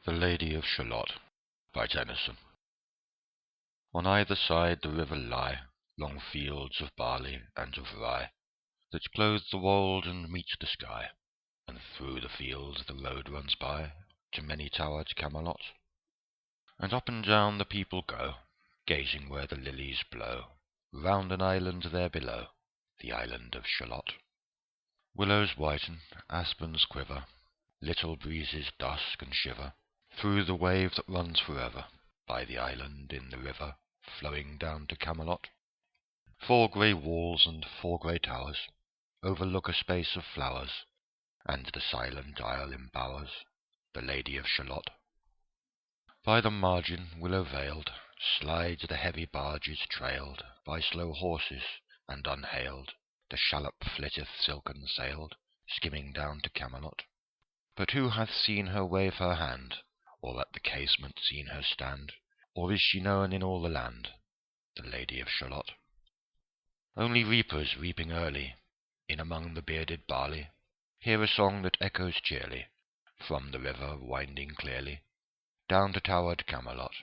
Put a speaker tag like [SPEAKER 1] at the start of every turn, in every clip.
[SPEAKER 1] The Lady of Shallott by Tennyson. On either side the river lie long fields of barley and of rye, that clothe the wold and meet the sky, and through the fields the road runs by to many-towered Camelot. And up and down the people go, gazing where the lilies blow, round an island there below, the island of Shallott. Willows whiten, aspens quiver, little breezes dusk and shiver, through the wave that runs forever, by the island in the river, flowing down to Camelot. 4 grey walls and 4 grey towers overlook a space of flowers, and the silent isle embowers the Lady of Shallott. By the margin, willow-veiled, slides the heavy barges trailed by slow horses, and unhailed the shallop flitteth silken-sailed, skimming down to Camelot. But who hath seen her wave her hand, or at the casement seen her stand, or is she known in all the land, the Lady of Shallott? Only reapers reaping early, in among the bearded barley, hear a song that echoes cheerly, from the river winding clearly, down to towered Camelot.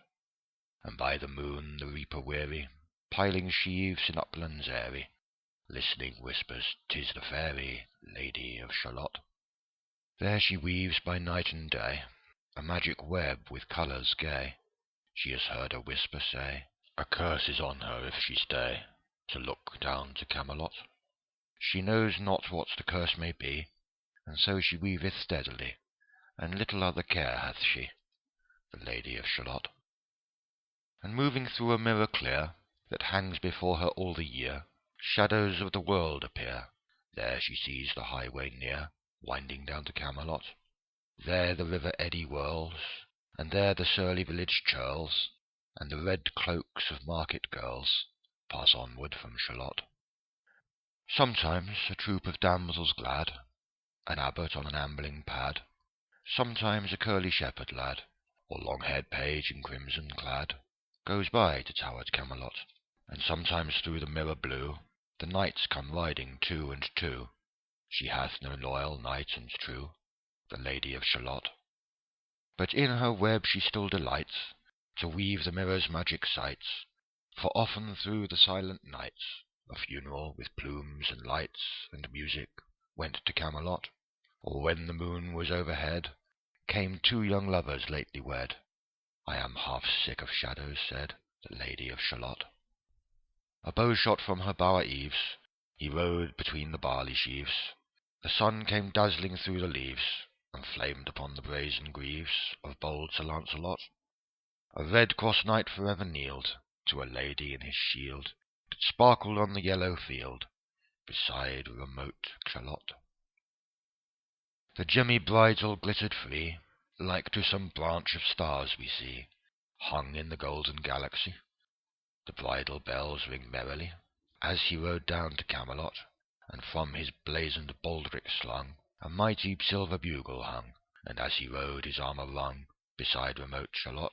[SPEAKER 1] And by the moon the reaper weary, piling sheaves in uplands airy, listening whispers, "'Tis the fairy Lady of Shallott." There she weaves by night and day a magic web with colours gay. She has heard a whisper say, "A curse is on her if she stay to look down to Camelot." She knows not what the curse may be, and so she weaveth steadily, and little other care hath she, the Lady of Shallott. And moving through a mirror clear, that hangs before her all the year, shadows of the world appear. There she sees the highway near, winding down to Camelot. There the river eddy whirls, and there the surly village churls, and the red cloaks of market girls pass onward from Shallott. Sometimes a troop of damsels glad, an abbot on an ambling pad, sometimes a curly shepherd lad, or long-haired page in crimson clad, goes by to towered Camelot. And sometimes through the mirror blue the knights come riding 2 and 2. She hath no loyal knight and true, the Lady of Shallott. But in her web she still delights to weave the mirror's magic sights, for often through the silent nights a funeral with plumes and lights and music went to Camelot. Or when the moon was overhead, came 2 young lovers lately wed. I am half sick of shadows, said the Lady of Shallott. A bow shot from her bower eaves, he rode between the barley sheaves. The sun came dazzling through the leaves, and flamed upon the brazen greaves of bold Sir Lancelot. A red-cross knight for ever kneeled to a lady in his shield, that sparkled on the yellow field, beside remote Shallott. The gemmy bridle glittered free, like to some branch of stars we see, hung in the golden galaxy. The bridle bells ring merrily, as he rode down to Camelot, and from his blazoned baldric slung a mighty silver bugle hung, and as he rode his armour rung beside remote Shallott.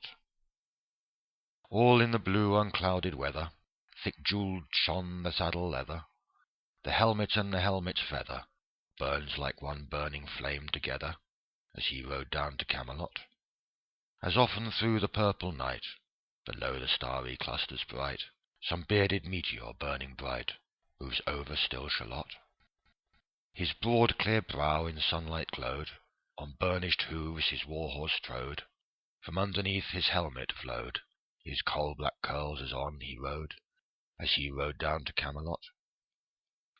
[SPEAKER 1] All in the blue unclouded weather, thick jewelled shone the saddle leather. The helmet and the helmet's feather burns like one burning flame together, as he rode down to Camelot. As often through the purple night, below the starry clusters bright, some bearded meteor burning bright moves over still Shallott. His broad clear brow in sunlight glowed, on burnished hooves his war-horse trode, from underneath his helmet flowed his coal-black curls as on he rode down to Camelot.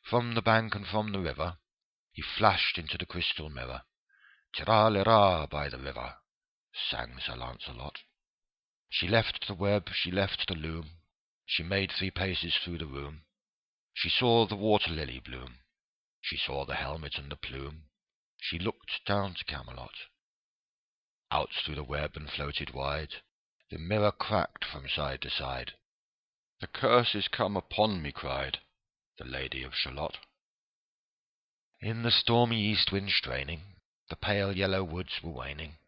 [SPEAKER 1] From the bank and from the river he flashed into the crystal mirror. "Tira-lira by the river," sang Sir Lancelot. She left the web, she left the loom, she made 3 paces through the room. She saw the water-lily bloom, she saw the helmet and the plume. She looked down to Camelot. Out through the web and floated wide, the mirror cracked from side to side. "The curse is come upon me," cried the Lady of Shallott. In the stormy east wind straining, the pale yellow woods were waning,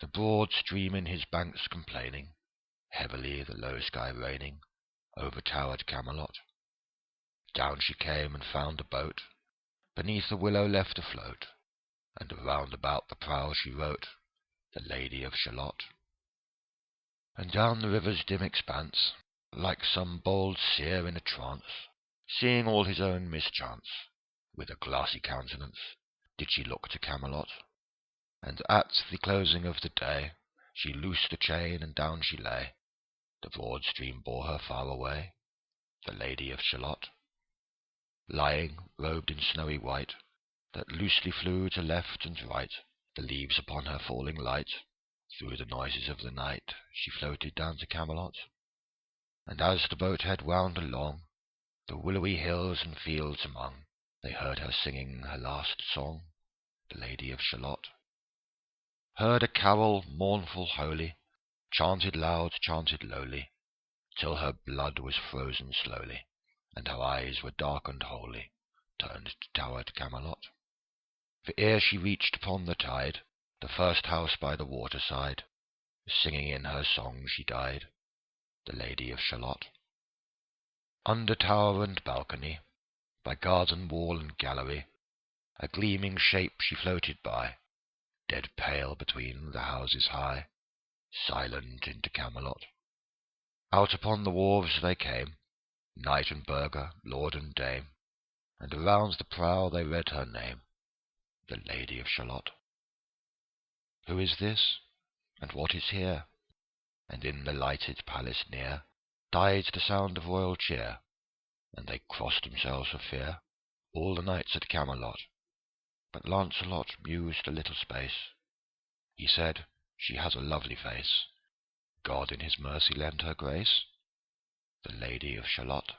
[SPEAKER 1] the broad stream in his banks complaining, heavily the low sky raining over towered Camelot. Down she came and found a boat, beneath a willow left afloat, and round about the prow she wrote, the Lady of Shalott. And down the river's dim expanse, like some bold seer in a trance, seeing all his own mischance, with a glassy countenance, did she look to Camelot. And at the closing of the day, she loosed the chain and down she lay. The broad stream bore her far away, the Lady of Shalott. Lying, robed in snowy white, that loosely flew to left and right, the leaves upon her falling light, through the noises of the night, she floated down to Camelot. And as the boat head wound along, the willowy hills and fields among, they heard her singing her last song, the Lady of Shalott. Heard a carol mournful holy, chanted loud, chanted lowly, till her blood was frozen slowly, and her eyes were darkened wholly, turned to towered Camelot. For ere she reached upon the tide, the first house by the waterside, singing in her song she died, the Lady of Shalott. Under tower and balcony, by garden wall and gallery, a gleaming shape she floated by, dead pale between the houses high, silent into Camelot. Out upon the wharves they came, knight and burgher, lord and dame, and around the prow they read her name, the Lady of Shalott. Who is this, and what is here? And in the lighted palace near died the sound of royal cheer, and they crossed themselves for fear, all the knights at Camelot. But Lancelot mused a little space. He said, she has a lovely face, God in his mercy lend her grace, the Lady of Shalott.